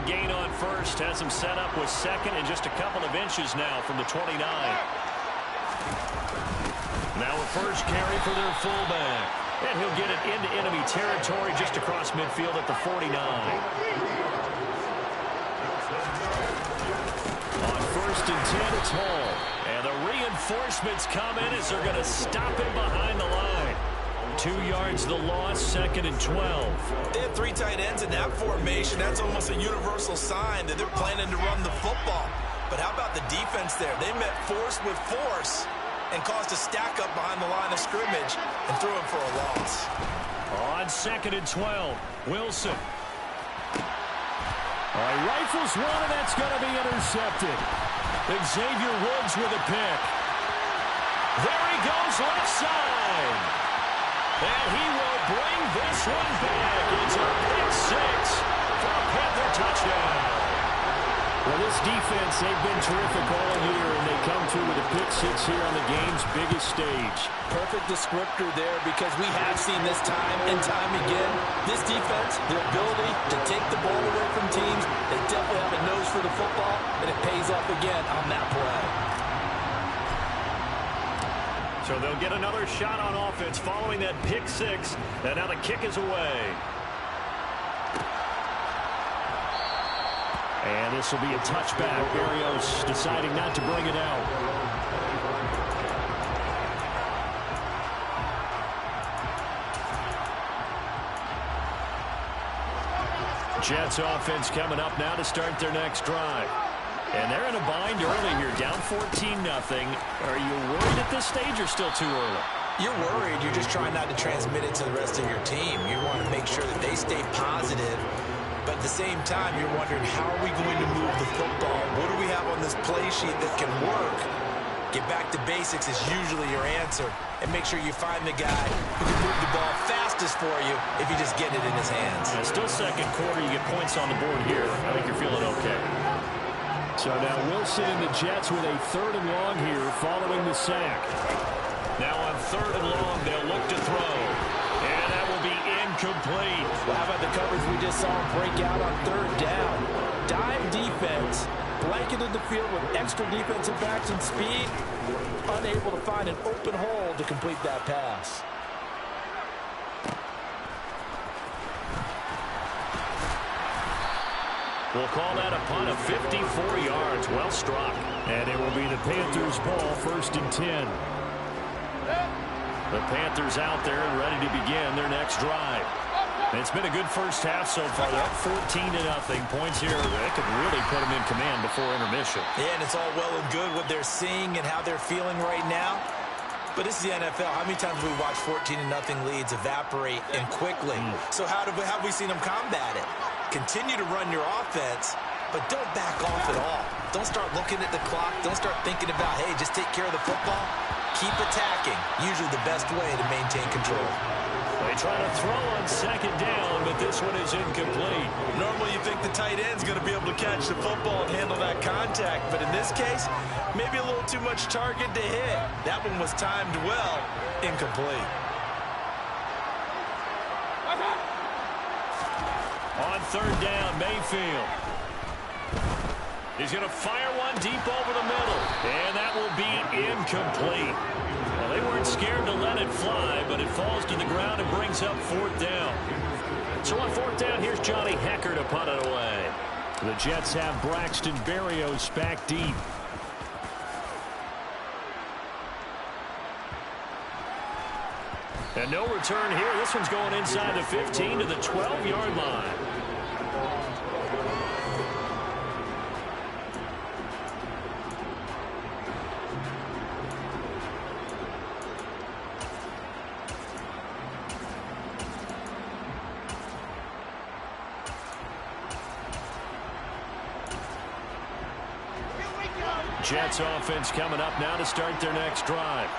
gain on first. Has him set up with second and just a couple of inches now from the 29. Now a first carry for their fullback. And he'll get it into enemy territory just across midfield at the 49. On first and 10, it's Hall. And the reinforcements come in as they're going to stop him behind the line. 2 yards the loss, second and 12. They have 3 tight ends in that formation. That's almost a universal sign that they're planning to run the football. But how about the defense there? They met force with force and caused a stack up behind the line of scrimmage and threw him for a loss. On second and 12, Wilson. All right, rifles one, and that's going to be intercepted. Xavier Woods with a pick. There he goes, left side. And he will bring this one back. It's a pick six for a Panther touchdown. Well, this defense, they've been terrific all year, and they come through with a pick six here on the game's biggest stage. Perfect descriptor there, because we have seen this time and time again. This defense, their ability to take the ball away from teams, they definitely have a nose for the football, and it pays off again on that play. So they'll get another shot on offense following that pick six, and now the kick is away. And this will be a touchback. Berrios deciding not to bring it out. Jets offense coming up now to start their next drive. And they're in a bind early here, down 14-0. Are you worried at this stage or still too early? You're worried. You're just trying not to transmit it to the rest of your team. You want to make sure that they stay positive. But at the same time, you're wondering, how are we going to move the football? What do we have on this play sheet that can work? Get back to basics is usually your answer. And make sure you find the guy who can move the ball fastest for you if you just get it in his hands. Yeah, still second quarter. You get points on the board here. I think you're feeling okay. So now Wilson and the Jets with a third and long here following the sack. Now on third and long, they'll look to throw. And that will be incomplete. Well, how about the coverage we just saw break out on third down? Dime defense, blanketed the field with extra defensive backs and speed, unable to find an open hole to complete that pass. We'll call that a punt of 54 yards. Well struck. And it will be the Panthers' ball, first and 10. The Panthers out there and ready to begin their next drive. It's been a good first half so far. They're up 14-0. Points here that could really put them in command before intermission. Yeah, and it's all well and good what they're seeing and how they're feeling right now. But this is the NFL. How many times have we watched 14-0 leads evaporate and quickly? So how have we seen them combat it? Continue to run your offense, but don't back off at all. Don't start looking at the clock. Don't start thinking about, hey, just take care of the football. Keep attacking. Usually the best way to maintain control. They try to throw on second down, but this one is incomplete. Normally you think the tight end's going to be able to catch the football and handle that contact, but in this case, maybe a little too much target to hit. That one was timed well. Incomplete. On third down, Mayfield. He's going to fire one deep over the middle, and that will be incomplete. Well, they weren't scared to let it fly, but it falls to the ground and brings up fourth down. So on fourth down, here's Johnny Hecker to punt it away. The Jets have Braxton Berrios back deep. And no return here. This one's going inside the 15 to the 12-yard line. Jets offense coming up now to start their next drive.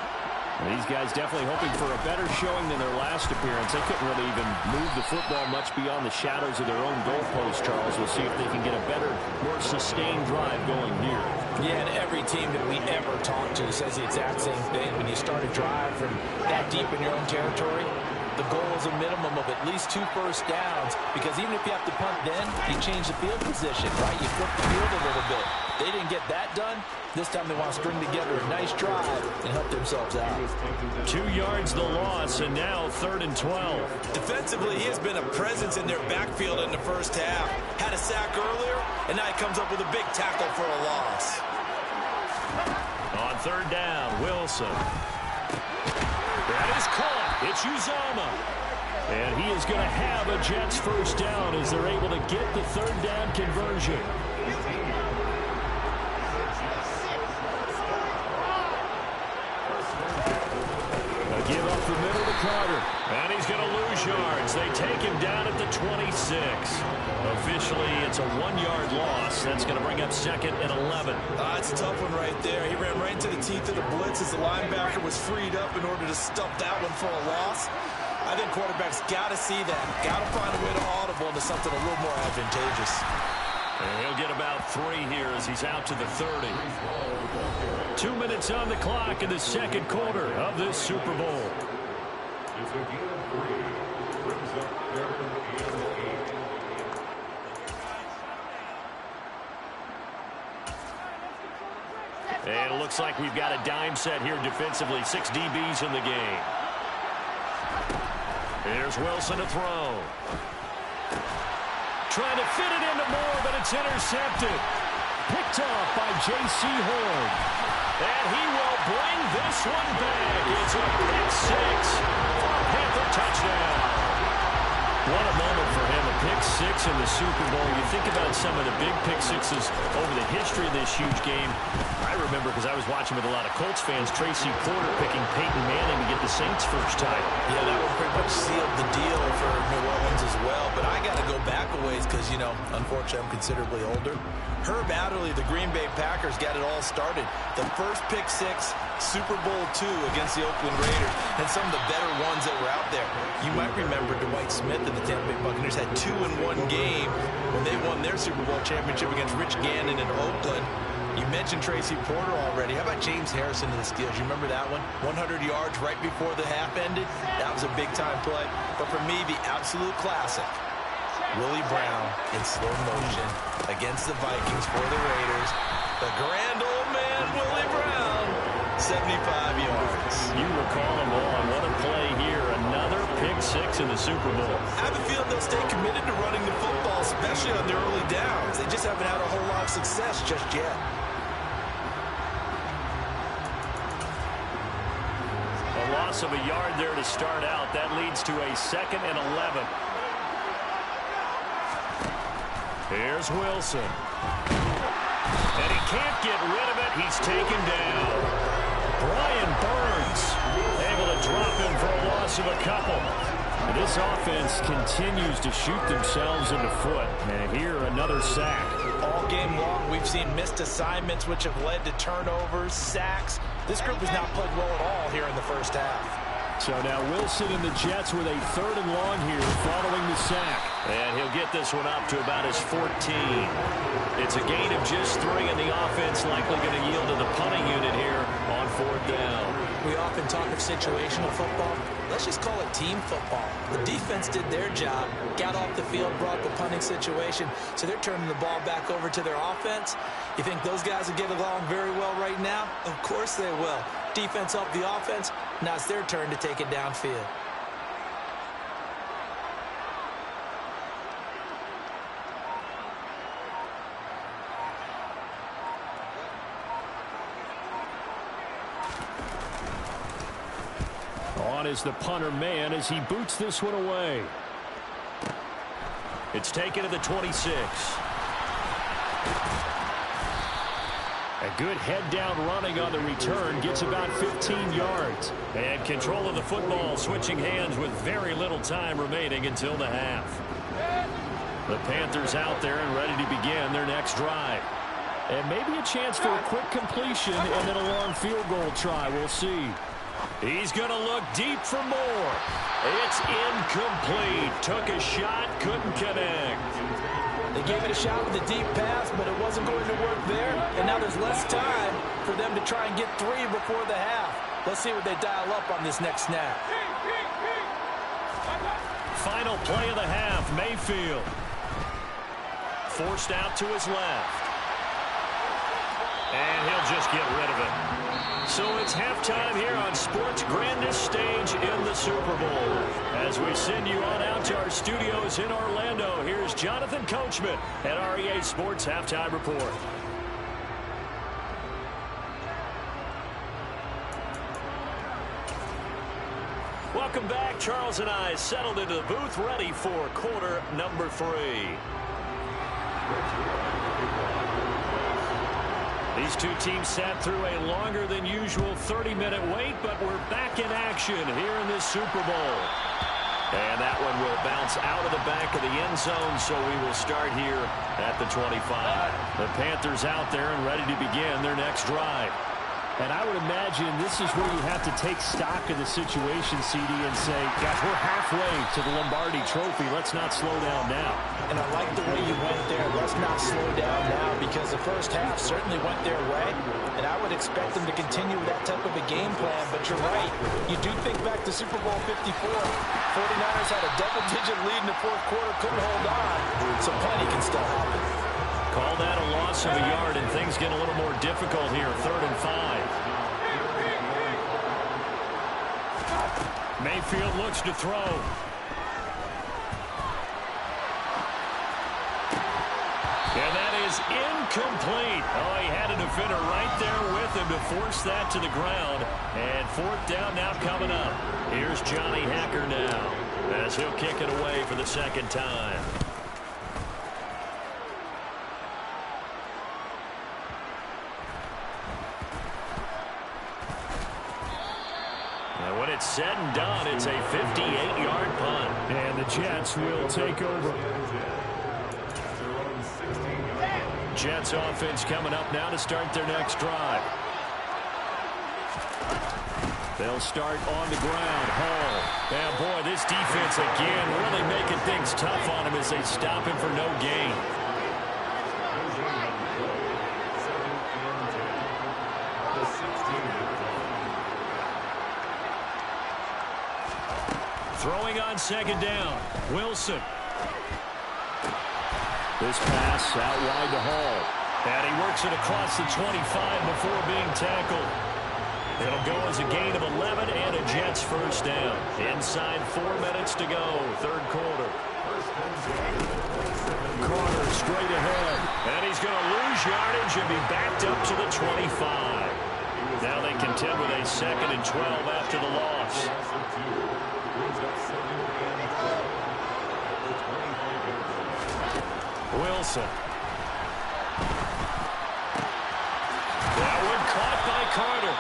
These guys definitely hoping for a better showing than their last appearance. They couldn't really even move the football much beyond the shadows of their own goalpost, Charles. We'll see if they can get a better, more sustained drive going here. Yeah, and every team that we ever talk to says the exact same thing. When you start a drive from that deep in your own territory, The goal is a minimum of at least 2 first downs, because even if you have to punt then, you change the field position, right? You flip the field a little bit. They didn't get that done. This time they want to string together a nice drive and help themselves out. 2 yards the loss, and now 3rd and 12. Defensively, he has been a presence in their backfield in the first half. Had a sack earlier, and now he comes up with a big tackle for a loss. On 3rd down, Wilson. That is caught. It's Uzama. And he is going to have a Jets first down as they're able to get the 3rd down conversion. A give up the middle to Carter. And he's going to lose yards. They take him down at the 26. Officially, it's a 1-yard loss. That's going to bring up 2nd and 11. It's a tough one right there. He ran right into the teeth of the blitz as the linebacker was freed up in order to stuff that one for a loss. I think quarterbacks got to see that. Got to find a way to audible into something a little more advantageous. And he'll get about 3 here as he's out to the 30. 2 minutes on the clock in the 2nd quarter of this Super Bowl. And it looks like we've got a dime set here defensively. 6 DBs in the game. Here's Wilson to throw. Trying to fit it into Moore, but it's intercepted. Picked off by J.C. Horn. And he will bring this one back. It's a pick 6 for a Panther touchdown. What a moment for him, a pick 6 in the Super Bowl. You think about some of the big pick 6s over the history of this huge game. I remember, because I was watching with a lot of Colts fans, Tracy Porter picking Peyton Manning to get the Saints' first title. Yeah, that one pretty much sealed the deal for New Orleans as well. But I got to go back a ways because, you know, unfortunately I'm considerably older. Herb Adderley, the Green Bay Packers, got it all started. The first pick 6, Super Bowl II against the Oakland Raiders, and some of the better ones that were out there. You might remember Dwight Smith and the Tampa Bay Buccaneers had 2 in one game when they won their Super Bowl championship against Rich Gannon in Oakland. You mentioned Tracy Porter already. How about James Harrison and the Steelers? You remember that one? 100 yards right before the half ended. That was a big-time play. But for me, the absolute classic, Willie Brown in slow motion against the Vikings for the Raiders. The grand old man, Willie Brown, 75 yards. You recall them all. What a play here. Another pick 6 in the Super Bowl. I have a feeling they'll stay committed to running the football, especially on their early downs. They just haven't had a whole lot of success just yet. A loss of a yard there to start out. That leads to a 2nd and 11. Here's Wilson. And he can't get rid of it. He's taken down. Brian Burns able to drop him for a loss of a couple. And this offense continues to shoot themselves in the foot. And here, another sack. All game long, we've seen missed assignments, which have led to turnovers, sacks. This group has not played well at all here in the first half. So now Wilson and the Jets with a 3rd and long here following the sack. And he'll get this one up to about his 14. It's a gain of just 3, and the offense likely going to yield to the punting unit here on 4th down. We often talk of situational football. Let's just call it team football. The defense did their job, got off the field, brought the punting situation, so they're turning the ball back over to their offense. You think those guys will get along very well right now? Of course they will. Defense helped the offense. Now it's their turn to take it downfield. On is the punter man as he boots this one away. It's taken to the 26. A good head-down running on the return gets about 15 yards. And control of the football switching hands with very little time remaining until the half. The Panthers out there and ready to begin their next drive. And maybe a chance for a quick completion and then a long field goal try. We'll see. He's going to look deep for more. It's incomplete. Took a shot, couldn't connect. They gave it a shot with a deep pass, but it wasn't going to work there. And now there's less time for them to try and get 3 before the half. Let's see what they dial up on this next snap. final play of the half. Mayfield forced out to his left. And he'll just get rid of it. So it's halftime here on sports' grandest stage in the Super Bowl. As we send you on out to our studios in Orlando, here's Jonathan Coachman at REA Sports Halftime Report. Welcome back. Charles and I settled into the booth, ready for quarter number 3. These two teams sat through a longer than usual 30-minute wait, but we're back in action here in this Super Bowl. And that one will bounce out of the back of the end zone, so we will start here at the 25. The Panthers out there and ready to begin their next drive. And I would imagine this is where you have to take stock of the situation, CD, and say, gosh, we're halfway to the Lombardi Trophy. Let's not slow down now. And I like the way you went there. Let's not slow down now, because the first half certainly went their way. And I would expect them to continue that type of a game plan. But you're right. You do think back to Super Bowl 54. 49ers had a double-digit lead in the fourth quarter, couldn't hold on. So plenty can still happen. Call that a loss of a yard, and things get a little more difficult here. 3rd and 5. Mayfield looks to throw. And that is incomplete. Oh, he had a defender right there with him to force that to the ground. And 4th down now coming up. Here's Johnny Hacker now as he'll kick it away for the 2nd time. And when it's said and done, it's a 58-yard punt. And the Jets will take over. Jets offense coming up now to start their next drive. They'll start on the ground. Hall. And boy, this defense again really making things tough on him as they stop him for no gain. Throwing on 2nd down. Wilson. This pass out wide to Hall. And he works it across the 25 before being tackled. It'll go as a gain of 11 and a Jets 1st down. Inside 4 minutes to go, 3rd quarter. Carter straight ahead. And he's going to lose yardage and be backed up to the 25. Now they contend with a 2nd and 12 after the loss. Wilson. That one caught by Carter.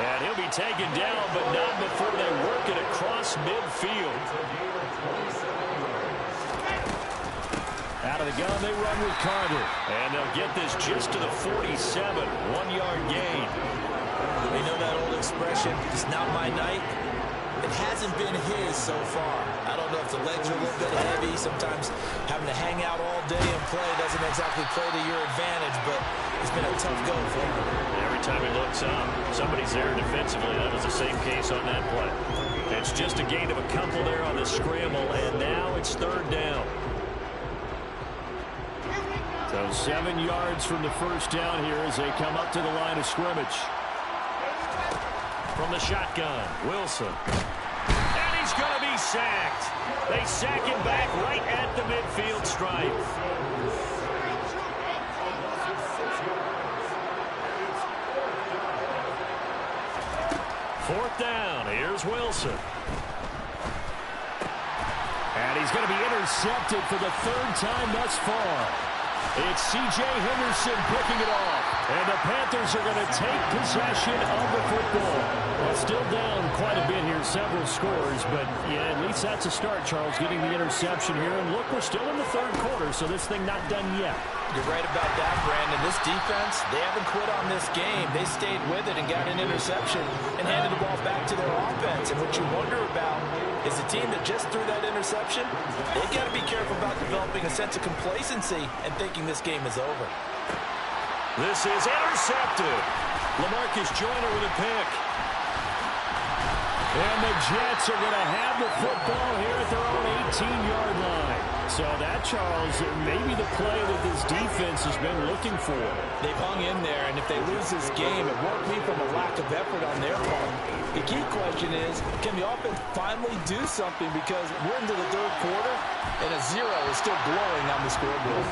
And he'll be taken down, but not before they work it across midfield. Out of the gun, they run with Carter. And they'll get this just to the 47. 1-yard gain. You know that old expression, it's not my night? It hasn't been his so far. I don't know if the legs are a little bit heavy. Sometimes having to hang out all day and play doesn't exactly play to your advantage, but it's been a tough go for him. Every time he looks up, somebody's there defensively. That was the same case on that play. It's just a gain of a couple there on the scramble, and now it's 3rd down. So 7 yards from the 1st down here as they come up to the line of scrimmage. From the shotgun, Wilson. And he's going to be sacked. They sack him back right at the midfield stripe. Fourth down, here's Wilson. And he's going to be intercepted for the 3rd time thus far. It's C.J. Henderson picking it off. And the Panthers are going to take possession of the football. Well, still down quite a bit here, several scores. But, yeah, at least that's a start, Charles, getting the interception here. And, look, we're still in the 3rd quarter, so this thing not done yet. You're right about that, Brandon. This defense, they haven't quit on this game. They stayed with it and got an interception and handed the ball back to their offense. And what you wonder about is the team that just threw that interception, they've got to be careful about developing a sense of complacency and thinking this game is over. This is intercepted. LaMarcus Joyner with a pick. And the Jets are going to have the football here at their own 18-yard line. So that, Charles, maybe the play that this defense has been looking for. They've hung in there, and if they lose this game, it won't be from a lack of effort on their part. The key question is, can the offense finally do something? Because we're into the third quarter, and a 0 is still glowing on the scoreboard.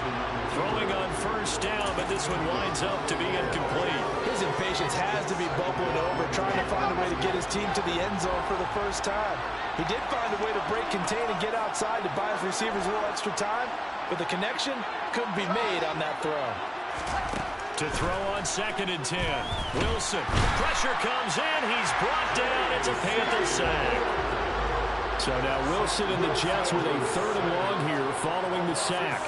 Throwing on first down, but this one winds up to be incomplete. His impatience has to be bubbling over, trying to find a way to get his team to the end zone for the first time. He did find a way to break, contain, and get outside to buy his receivers a little extra time, but the connection couldn't be made on that throw. To throw on 2nd and 10. Wilson. Pressure comes in. He's brought down. It's a Panther sack. So now Wilson and the Jets with a 3rd and long here following the sack.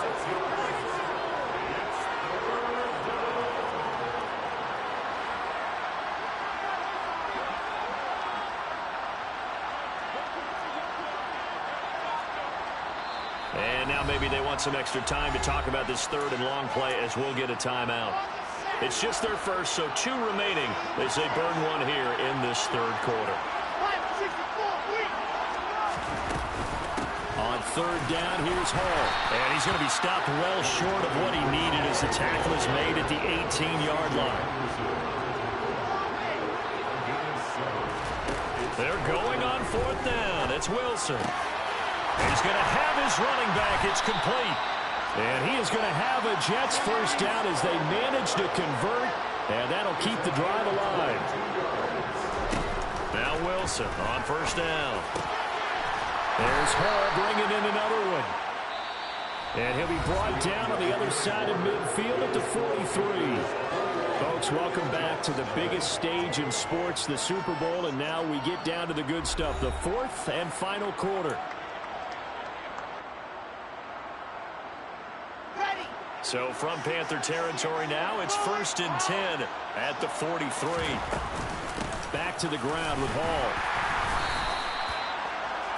And now maybe they want some extra time to talk about this 3rd and long play as we'll get a timeout. It's just their first, so 2 remaining. They say burn 1 here in this 3rd quarter. On 3rd down, here's Hall. And he's going to be stopped well short of what he needed as the tackle is made at the 18-yard line. They're going on 4th down. It's Wilson. He's going to have his running back. It's complete. And he is going to have a Jets first down as they manage to convert. And that'll keep the drive alive. Now Wilson on 1st down. There's Hall bringing in another one. And he'll be brought down on the other side of midfield at the 43. Folks, welcome back to the biggest stage in sports, the Super Bowl. And now we get down to the good stuff, the 4th and final quarter. So from Panther territory now, it's 1st and 10 at the 43. Back to the ground with Hall.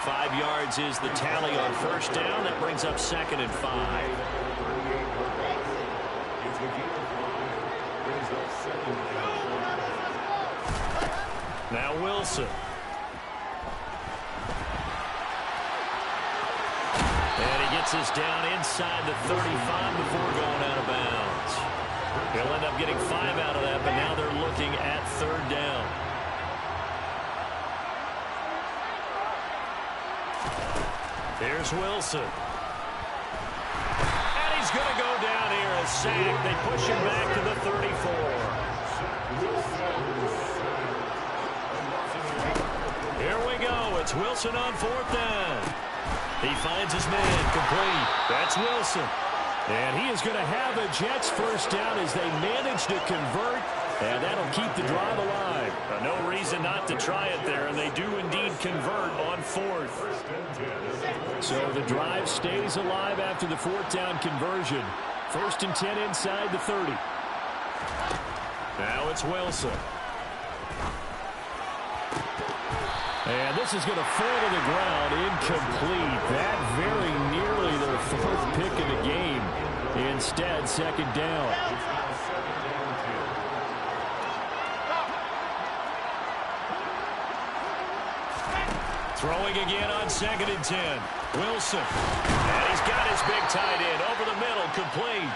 5 yards is the tally on 1st down. That brings up 2nd and 5. Now Wilson. And he gets us down inside the 35 before going out of bounds. He'll end up getting 5 out of that, but now they're looking at 3rd down. Here's Wilson. And he's going to go down here, a sack. They push him back to the 34. Here we go. It's Wilson on 4th down. He finds his man, complete. That's Wilson. And he is going to have a Jets first down as they manage to convert. And that'll keep the drive alive. No reason not to try it there, and they do indeed convert on 4th. So the drive stays alive after the 4th down conversion. 1st and 10 inside the 30. Now it's Wilson. And this is going to fall to the ground, incomplete. That very nearly their 4th pick of the game. Instead, 2nd down. Throwing again on 2nd and 10. Wilson. And he's got his big tight end over the middle, complete.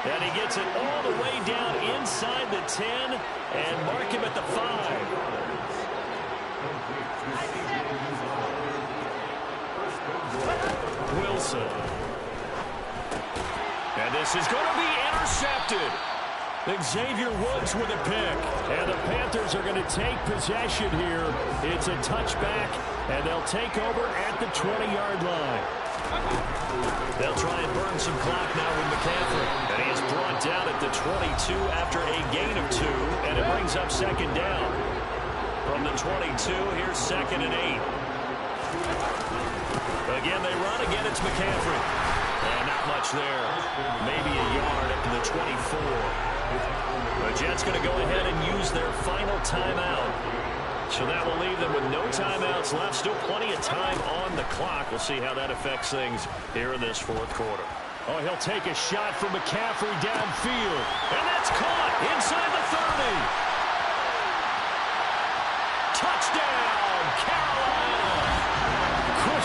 And he gets it all the way down inside the 10 and mark him at the 5. Wilson. And this is going to be intercepted. Xavier Woods with a pick. And the Panthers are going to take possession here. It's a touchback, and they'll take over at the 20-yard line. They'll try and burn some clock now with McCaffrey. And he is brought down at the 22 after a gain of 2, and it brings up 2nd down. From the 22, here's 2nd and 8. Again, they run. Again, it's McCaffrey. And not much there. Maybe a yard up to the 24. The Jets going to go ahead and use their final timeout. So that will leave them with no timeouts left. Still plenty of time on the clock. We'll see how that affects things here in this 4th quarter. Oh, he'll take a shot from McCaffrey downfield. And that's caught inside the 30. Touchdown.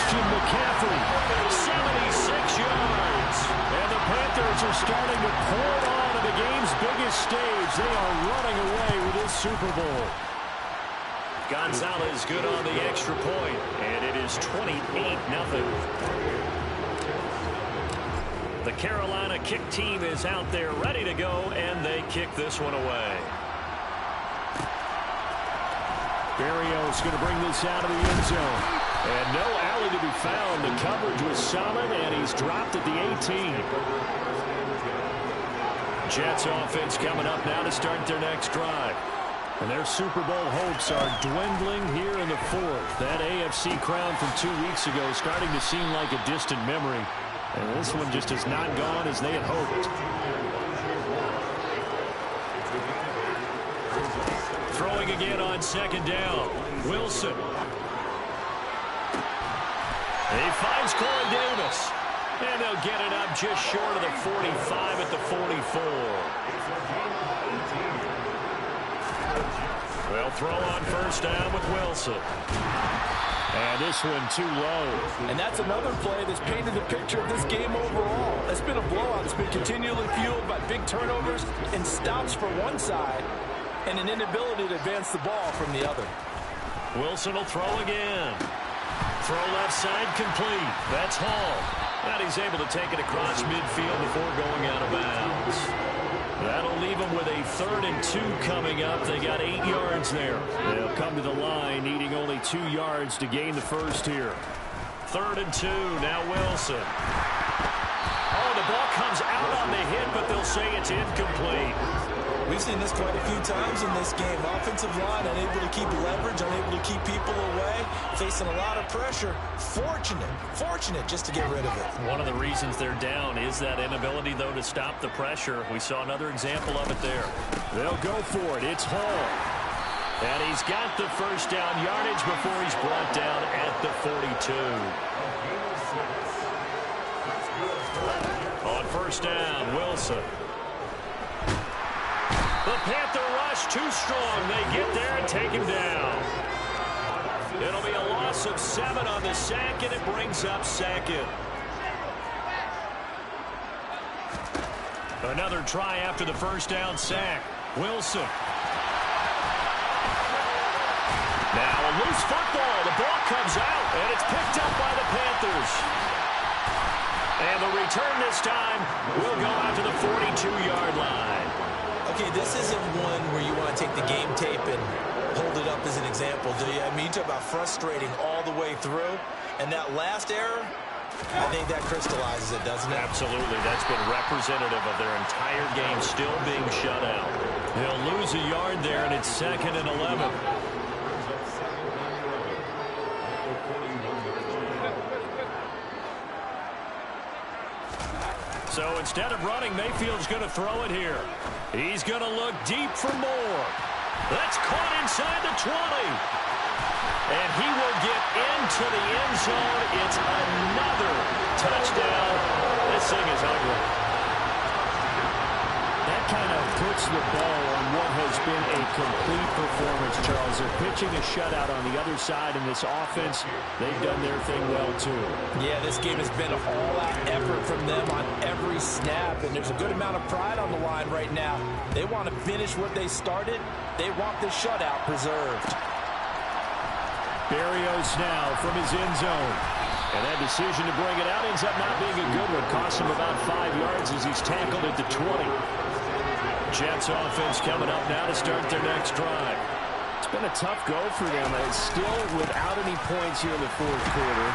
Christian McCaffrey, 76 yards. And the Panthers are starting to pour it on at the game's biggest stage. They are running away with this Super Bowl. Gonzalez good on the extra point, and it is 28-0. The Carolina kick team is out there ready to go, and they kick this one away. Berrios going to bring this out of the end zone. And no alley to be found. The coverage was solid, and he's dropped at the 18. Jets offense coming up now to start their next drive. And their Super Bowl hopes are dwindling here in the fourth. That AFC crown from 2 weeks ago starting to seem like a distant memory. And this one just has not gone as they had hoped. Throwing again on second down. Wilson. He finds Corey Davis. And they'll get it up just short of the 45 at the 44. They'll throw on first down with Wilson. And this one too low. And that's another play that's painted the picture of this game overall. It's been a blowout. It's been continually fueled by big turnovers and stops for one side and an inability to advance the ball from the other. Wilson will throw again. Throw left side complete. That's Hall. And he's able to take it across midfield before going out of bounds. That'll leave them with a 3rd and 2 coming up. They got 8 yards there. They'll come to the line needing only 2 yards to gain the first here. 3rd and 2. Now Wilson. Oh, the ball comes out on the hit, but they'll say it's incomplete. We've seen this quite a few times in this game. Offensive line unable to keep leverage, unable to keep people away, facing a lot of pressure. Fortunate just to get rid of it. One of the reasons they're down is that inability, though, to stop the pressure. We saw another example of it there. They'll go for it. It's Hall. And he's got the first down yardage before he's brought down at the 42. On first down, Wilson. The Panther rush too strong. They get there and take him down. It'll be a loss of 7 on the sack, and it brings up 2nd. Another try after the first down sack. Wilson. Now a loose football. The ball comes out, and it's picked up by the Panthers. And the return this time will go out to the 42-yard line. Okay, this isn't one where you want to take the game tape and hold it up as an example, do you? I mean, you talk about frustrating all the way through. And that last error, I think that crystallizes it, doesn't it? Absolutely. That's been representative of their entire game still being shut out. They'll lose a yard there, and it's 2nd and 11. So instead of running, Mayfield's going to throw it here. He's going to look deep for more. That's caught inside the 20. And he will get into the end zone. It's another touchdown. This thing is ugly. That kind of puts the ball on what has been a complete performance, Charles. They're pitching a shutout on the other side in this offense. They've done their thing well, too. Yeah, this game has been an all-out effort from them on every snap, and there's a good amount of pride on the line right now. They want to finish what they started. They want the shutout preserved. Berrios now from his end zone. And that decision to bring it out ends up not being a good one. Costs him about 5 yards as he's tackled at the 20. Jets offense coming up now to start their next drive. It's been a tough go for them. It's still without any points here in the fourth quarter.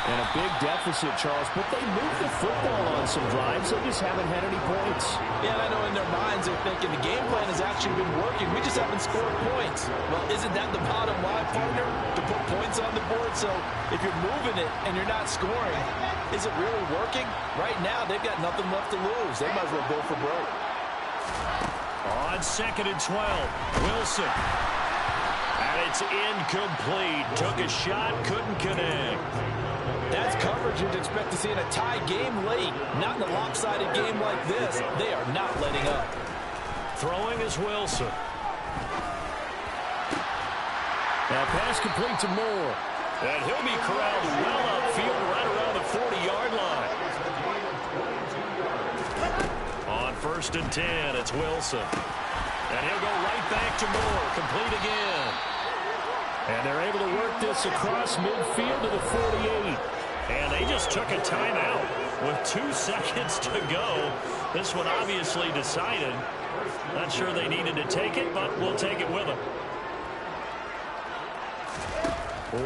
And a big deficit, Charles. But they moved the football on some drives. They just haven't had any points. Yeah, and I know in their minds they're thinking the game plan has actually been working. We just haven't scored points. Well, isn't that the bottom line, partner? To put points on the board. So if you're moving it and you're not scoring, is it really working? Right now, they've got nothing left to lose. They might as well go for broke. On 2nd and 12, Wilson. And it's incomplete. Took a shot, couldn't connect. That's coverage you'd expect to see in a tie game late. Not in a lopsided game like this. They are not letting up. Throwing is Wilson. Now pass complete to Moore. And he'll be corralled well upfield right around the 40-yard line. On 1st and 10, it's Wilson. And he'll go right back to Moore, complete again. And they're able to work this across midfield to the 48. And they just took a timeout with 2 seconds to go. This one obviously decided. Not sure they needed to take it, but we'll take it with them.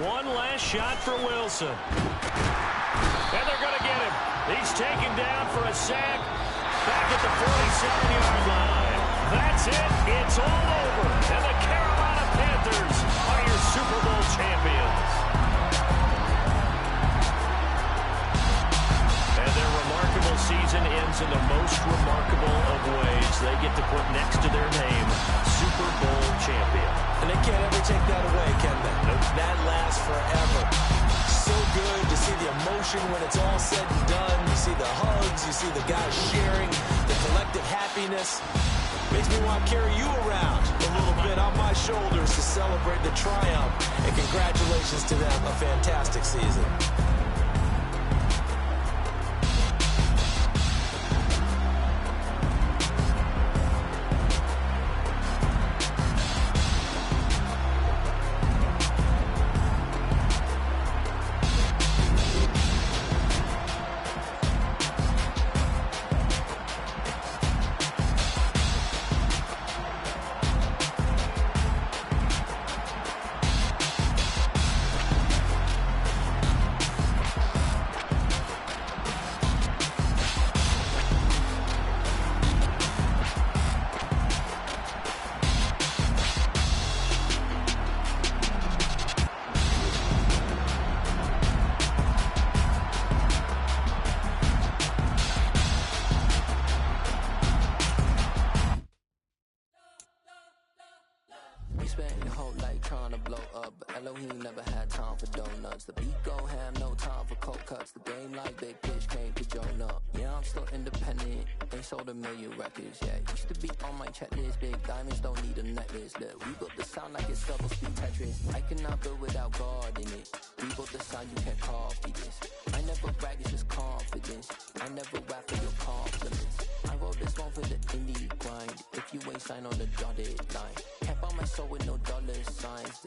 One last shot for Wilson. And they're going to get him. He's taken down for a sack. Back at the 47-yard line. That's it. It's all over. And the Carolina Panthers are your Super Bowl champions. And their remarkable season ends in the most remarkable of ways. They get to put next to their name, Super Bowl champion. And they can't ever take that away, can they? Nope. That lasts forever. So good to see the emotion when it's all said and done. You see the hugs, you see the guys sharing, the collective happiness. Makes me want to carry you around a little bit on my shoulders to celebrate the triumph. And congratulations to them, a fantastic season. Elohim never had time for donuts. The beat go ham, no time for cold cuts. The game like big pitch came to Jonah. Yeah, I'm still independent. They sold 1 million records. Yeah, used to be on my checklist. Big diamonds don't need a necklace. Look, we built the sound like it's double speed Tetris. I cannot build without God in it. We built the sound, you can't copy this. I never brag, it's just confidence. I never rap for your compliments. I wrote this one for the indie grind. If you ain't signed on the dotted line, can't buy my soul with no dollar signs.